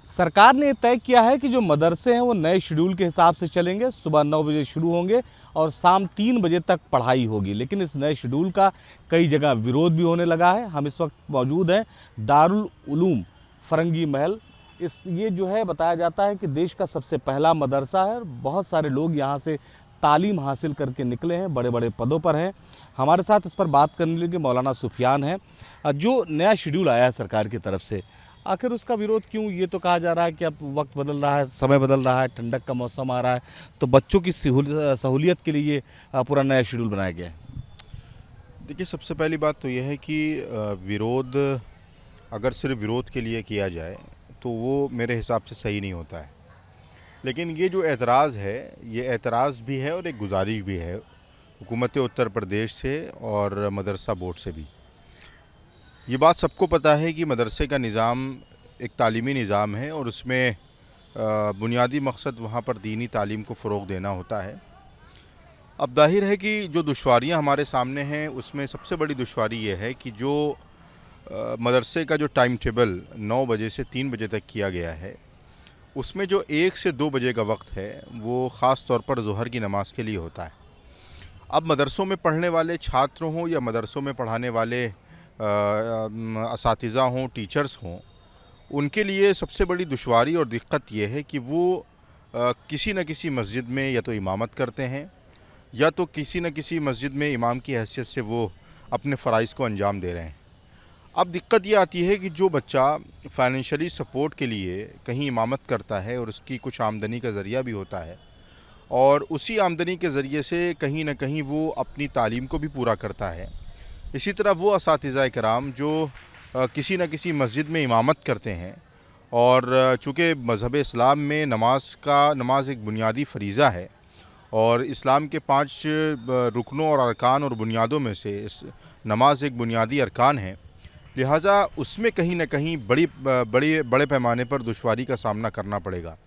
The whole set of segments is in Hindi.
सरकार ने तय किया है कि जो मदरसे हैं वो नए शेड्यूल के हिसाब से चलेंगे। सुबह 9 बजे शुरू होंगे और शाम 3 बजे तक पढ़ाई होगी। लेकिन इस नए शेड्यूल का कई जगह विरोध भी होने लगा है। हम इस वक्त मौजूद हैं दारुल उलूम फरंगी महल। ये जो है बताया जाता है कि देश का सबसे पहला मदरसा है। बहुत सारे लोग यहाँ से तालीम हासिल करके निकले हैं, बड़े बड़े पदों पर हैं। हमारे साथ इस पर बात करने के लिए मौलाना सुफियान हैं। जो नया शेड्यूल आया है सरकार की तरफ से, आखिर उसका विरोध क्यों? ये तो कहा जा रहा है कि अब वक्त बदल रहा है, समय बदल रहा है, ठंडक का मौसम आ रहा है, तो बच्चों की सहूलियत के लिए पूरा नया शेड्यूल बनाया गया है। देखिए, सबसे पहली बात तो यह है कि विरोध अगर सिर्फ विरोध के लिए किया जाए तो वो मेरे हिसाब से सही नहीं होता है। लेकिन ये जो एतराज़ है, ये एतराज़ भी है और एक गुजारिश भी है हुकूमत उत्तर प्रदेश से और मदरसा बोर्ड से भी। ये बात सबको पता है कि मदरसे का निज़ाम एक तालीमी निज़ाम है और उसमें बुनियादी मकसद वहाँ पर दीनी तालीम को फ़रोग़ देना होता है। अब ज़ाहिर है कि जो दुश्वारियाँ हमारे सामने हैं, उसमें सबसे बड़ी दुश्वारी ये है कि जो मदरसे का जो टाइम टेबल 9 बजे से 3 बजे तक किया गया है, उसमें जो 1 से 2 बजे का वक्त है वो ख़ास तौर पर ज़ोहर की नमाज़ के लिए होता है। अब मदरसों में पढ़ने वाले छात्र हों या मदरसों में पढ़ाने वाले असातिज़ा हों, टीचर्स हों, उनके लिए सबसे बड़ी दुश्वारी और दिक्कत ये है कि वो किसी न किसी मस्जिद में या तो इमामत करते हैं या तो किसी न किसी मस्जिद में इमाम की हैसियत से वो अपने फ़राइज़ को अंजाम दे रहे हैं। अब दिक्कत ये आती है कि जो बच्चा फ़ाइनेंशियली सपोर्ट के लिए कहीं इमामत करता है और उसकी कुछ आमदनी का ज़रिया भी होता है और उसी आमदनी के ज़रिए से कहीं न कहीं वो अपनी तालीम को भी पूरा करता है। इसी तरह वो असातिज़ा किराम जो किसी न किसी मस्जिद में इमामत करते हैं और चूँकि मज़हब इस्लाम में नमाज एक बुनियादी फ़रीज़ा है और इस्लाम के 5 रुकनों और अरकान और बुनियादों में से इस नमाज एक बुनियादी अरकान है, लिहाजा उसमें कहीं न कहीं बड़े पैमाने पर दुश्वारी का सामना करना पड़ेगा।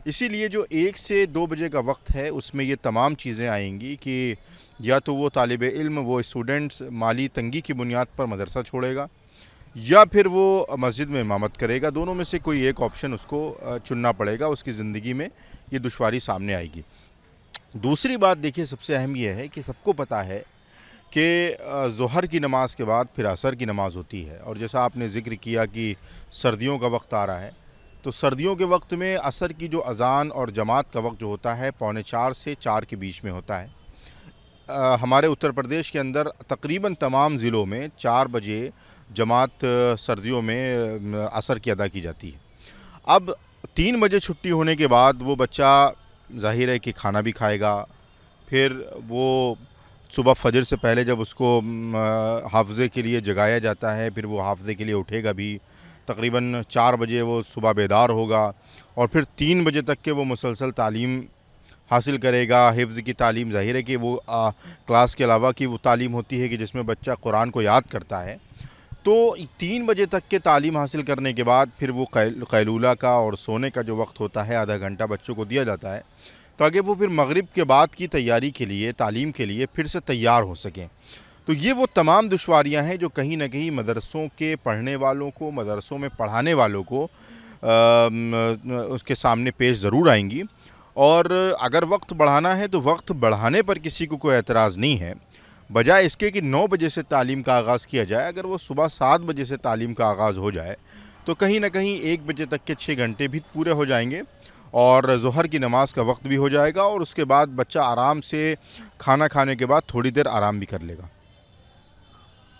इसीलिए जो 1 से 2 बजे का वक्त है उसमें ये तमाम चीज़ें आएंगी कि या तो वो तालिब इल्म, वो स्टूडेंट्स माली तंगी की बुनियाद पर मदरसा छोड़ेगा या फिर वो मस्जिद में इमामत करेगा। दोनों में से कोई एक ऑप्शन उसको चुनना पड़ेगा, उसकी ज़िंदगी में ये दुश्वारी सामने आएगी। दूसरी बात देखिए, सबसे अहम यह है कि सबको पता है कि ज़ोहर की नमाज़ के बाद फिर असर की नमाज़ होती है और जैसा आपने ज़िक्र किया कि सर्दियों का वक्त आ रहा है, तो सर्दियों के वक्त में असर की जो अज़ान और जमात का वक्त जो होता है 3:45 से 4 के बीच में होता है। हमारे उत्तर प्रदेश के अंदर तकरीबन तमाम ज़िलों में 4 बजे जमात सर्दियों में असर की अदा की जाती है। अब 3 बजे छुट्टी होने के बाद वो बच्चा ज़ाहिर है कि खाना भी खाएगा, फिर वो सुबह फजर से पहले जब उसको हाफ़ज़े के लिए जगाया जाता है, फिर वो हाफ़ज़े के लिए उठेगा भी। तकरीबन 4 बजे वो सुबह बेदार होगा और फिर 3 बजे तक के वो मुसलसल तालीम हासिल करेगा। हिफ्ज़ की तालीम ज़ाहिर है कि वो क्लास के अलावा की वो तालीम होती है कि जिसमें बच्चा कुरान को याद करता है। तो 3 बजे तक के तालीम हासिल करने के बाद फिर वो कैलूला का और सोने का जो वक्त होता है, आधा घंटा बच्चों को दिया जाता है ताकि वो फिर मगरिब के बाद की तैयारी के लिए, तालीम के लिए फिर से तैयार हो सकें। तो ये वो तमाम दुश्वारियाँ हैं जो कहीं न कहीं मदरसों के पढ़ने वालों को, मदरसों में पढ़ाने वालों को उसके सामने पेश ज़रूर आएंगी। और अगर वक्त बढ़ाना है तो वक्त बढ़ाने पर किसी को कोई एतराज़ नहीं है, बजाय इसके कि 9 बजे से तालीम का आगाज़ किया जाए। अगर वो सुबह 7 बजे से तालीम का आगाज़ हो जाए तो कहीं न कहीं 1 बजे तक के 6 घंटे भी पूरे हो जाएंगे और ज़ोहर की नमाज़ का वक्त भी हो जाएगा और उसके बाद बच्चा आराम से खाना खाने के बाद थोड़ी देर आराम भी कर लेगा।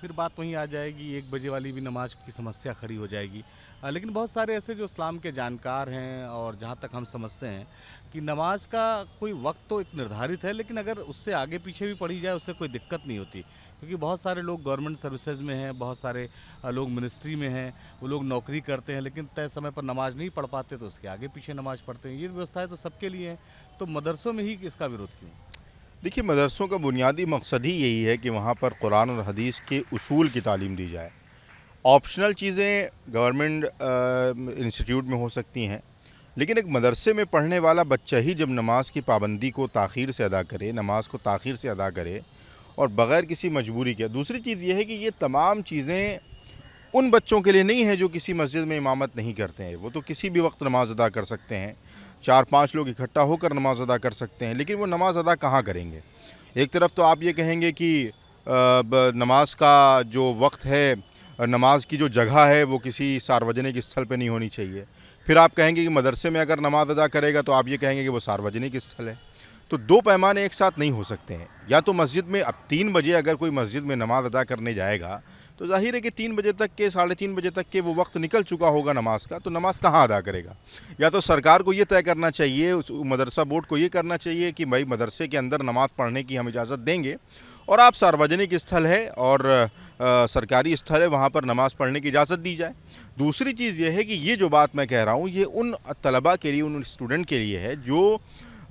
फिर बात वहीं आ जाएगी, 1 बजे वाली भी नमाज की समस्या खड़ी हो जाएगी। लेकिन बहुत सारे ऐसे जो इस्लाम के जानकार हैं और जहाँ तक हम समझते हैं कि नमाज का कोई वक्त तो एक निर्धारित है, लेकिन अगर उससे आगे पीछे भी पढ़ी जाए उससे कोई दिक्कत नहीं होती, क्योंकि बहुत सारे लोग गवर्नमेंट सर्विसेज में हैं, बहुत सारे लोग मिनिस्ट्री में हैं, वो लोग नौकरी करते हैं लेकिन तय समय पर नमाज नहीं पढ़ पाते तो उसके आगे पीछे नमाज पढ़ते हैं। ये व्यवस्थाएँ तो सबके लिए हैं, तो मदरसों में ही इसका विरोध क्यों? देखिए, मदरसों का बुनियादी मकसद ही यही है कि वहाँ पर कुरान और हदीस के उसूल की तालीम दी जाए। ऑप्शनल चीज़ें गवर्नमेंट इंस्टीट्यूट में हो सकती हैं, लेकिन एक मदरसे में पढ़ने वाला बच्चा ही जब नमाज की पाबंदी को ताख़ीर से अदा करे, नमाज को ताख़ीर से अदा करे और बग़ैर किसी मजबूरी के। दूसरी चीज़ ये है कि ये तमाम चीज़ें उन बच्चों के लिए नहीं है जो किसी मस्जिद में इमामत नहीं करते हैं। वो तो किसी भी वक्त नमाज अदा कर सकते हैं, 4-5 लोग इकट्ठा होकर नमाज अदा कर सकते हैं, लेकिन वो नमाज अदा कहाँ करेंगे? एक तरफ तो आप ये कहेंगे कि नमाज का जो वक्त है, नमाज की जो जगह है वो किसी सार्वजनिक स्थल पे नहीं होनी चाहिए। फिर आप कहेंगे कि मदरसे में अगर नमाज अदा करेगा तो आप ये कहेंगे कि वो सार्वजनिक स्थल है। तो दो पैमाने एक साथ नहीं हो सकते हैं। या तो मस्जिद में अब 3 बजे अगर कोई मस्जिद में नमाज अदा करने जाएगा तो ज़ाहिर है कि 3 बजे तक के 3:30 बजे तक के वो वक्त निकल चुका होगा नमाज का, तो नमाज कहाँ अदा करेगा? या तो सरकार को ये तय करना चाहिए, उस मदरसा बोर्ड को ये करना चाहिए कि भाई मदरसे के अंदर नमाज पढ़ने की हम इजाज़त देंगे और आप सार्वजनिक स्थल है और सरकारी स्थल है वहाँ पर नमाज़ पढ़ने की इजाज़त दी जाए। दूसरी चीज़ ये है कि ये जो बात मैं कह रहा हूँ ये उन तलबा के लिए, उन स्टूडेंट के लिए है जो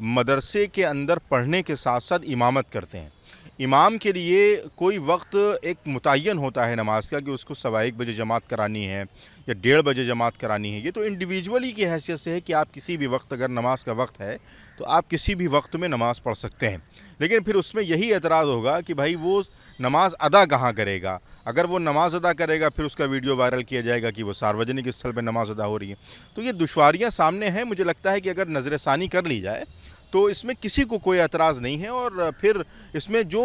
मदरसे के अंदर पढ़ने के साथ साथ इमामत करते हैं। इमाम के लिए कोई वक्त एक मुतय्यन होता है नमाज का कि उसको 1:15 बजे जमात करानी है या 1:30 बजे जमात करानी है। ये तो इंडिविजुअली की हैसियत से है कि आप किसी भी वक्त, अगर नमाज का वक्त है तो आप किसी भी वक्त में नमाज़ पढ़ सकते हैं। लेकिन फिर उसमें यही एतराज़ होगा कि भाई वो नमाज अदा कहाँ करेगा? अगर वो नमाज अदा करेगा फिर उसका वीडियो वायरल किया जाएगा कि वो सार्वजनिक स्थल पर नमाज अदा हो रही है। तो ये दुश्वारियाँ सामने हैं। मुझे लगता है कि अगर नज़रसानी कर ली जाए तो इसमें किसी को कोई एतराज़ नहीं है। और फिर इसमें जो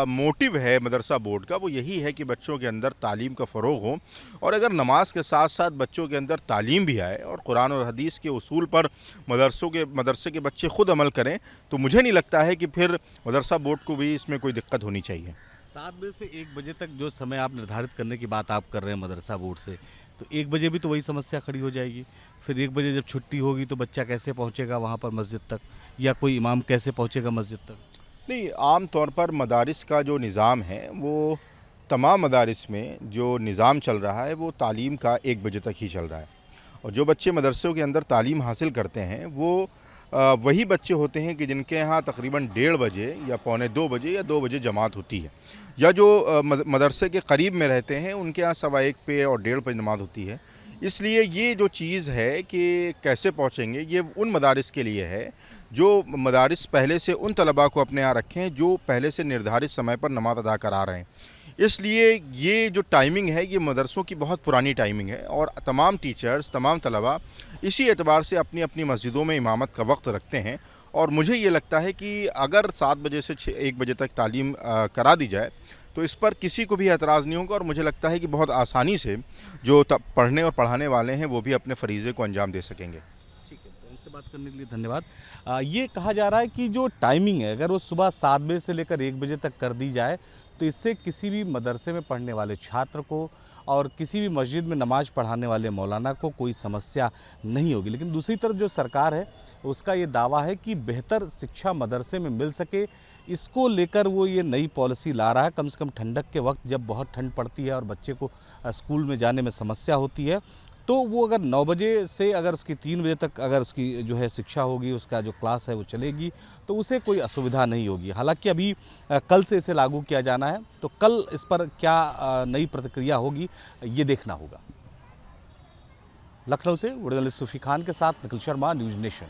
मोटिव है मदरसा बोर्ड का वो यही है कि बच्चों के अंदर तालीम का फ़रोग़ हो, और अगर नमाज के साथ साथ बच्चों के अंदर तालीम भी आए और कुरान और हदीस के उसूल पर मदरसे के बच्चे ख़ुद अमल करें, तो मुझे नहीं लगता है कि फिर मदरसा बोर्ड को भी इसमें कोई दिक्कत होनी चाहिए। 7 बजे से 1 बजे तक जो समय आप निर्धारित करने की बात आप कर रहे हैं मदरसा बोर्ड से, तो 1 बजे भी तो वही समस्या खड़ी हो जाएगी। फिर 1 बजे जब छुट्टी होगी तो बच्चा कैसे पहुंचेगा वहां पर मस्जिद तक, या कोई इमाम कैसे पहुंचेगा मस्जिद तक? नहीं, आम तौर पर मदारिस का जो निज़ाम है वो तमाम मदारिस में जो निज़ाम चल रहा है वो तालीम का 1 बजे तक ही चल रहा है। और जो बच्चे मदरसों के अंदर तालीम हासिल करते हैं वो वही बच्चे होते हैं कि जिनके यहाँ तकरीबन 1:30 बजे या 1:45 बजे या 2 बजे जमात होती है, या जो मदरसे के करीब में रहते हैं उनके यहाँ 1:15 पे और 1:30 पे नमाज होती है। इसलिए ये जो चीज़ है कि कैसे पहुँचेंगे, ये उन मदारिस के लिए है जो मदारिस पहले से उन तलबा को अपने यहाँ रखें जो पहले से निर्धारित समय पर नमाज अदा करा रहे हैं। इसलिए ये जो टाइमिंग है ये मदरसों की बहुत पुरानी टाइमिंग है और तमाम टीचर्स, तमाम तलबा इसी एतबार से अपनी अपनी मस्जिदों में इमामत का वक्त रखते हैं। और मुझे ये लगता है कि अगर 7 बजे से 1 बजे तक तालीम करा दी जाए तो इस पर किसी को भी एतराज़ नहीं होगा, और मुझे लगता है कि बहुत आसानी से जो पढ़ने और पढ़ाने वाले हैं वो भी अपने फ़रीज़े को अंजाम दे सकेंगे। ठीक है, तो हमसे बात करने के लिए धन्यवाद। ये कहा जा रहा है कि जो टाइमिंग है अगर वो सुबह 7 बजे से लेकर 1 बजे तक कर दी जाए तो इससे किसी भी मदरसे में पढ़ने वाले छात्र को और किसी भी मस्जिद में नमाज पढ़ाने वाले मौलाना को कोई समस्या नहीं होगी। लेकिन दूसरी तरफ जो सरकार है उसका ये दावा है कि बेहतर शिक्षा मदरसे में मिल सके, इसको लेकर वो ये नई पॉलिसी ला रहा है। कम से कम ठंडक के वक्त जब बहुत ठंड पड़ती है और बच्चे को स्कूल में जाने में समस्या होती है, तो वो अगर 9 बजे से अगर उसकी 3 बजे तक अगर उसकी जो है शिक्षा होगी, उसका जो क्लास है वो चलेगी, तो उसे कोई असुविधा नहीं होगी। हालांकि अभी कल से इसे लागू किया जाना है, तो कल इस पर क्या नई प्रतिक्रिया होगी ये देखना होगा। लखनऊ से जर्नलिस्ट सूफी खान के साथ निखिल शर्मा, न्यूज़ नेशन।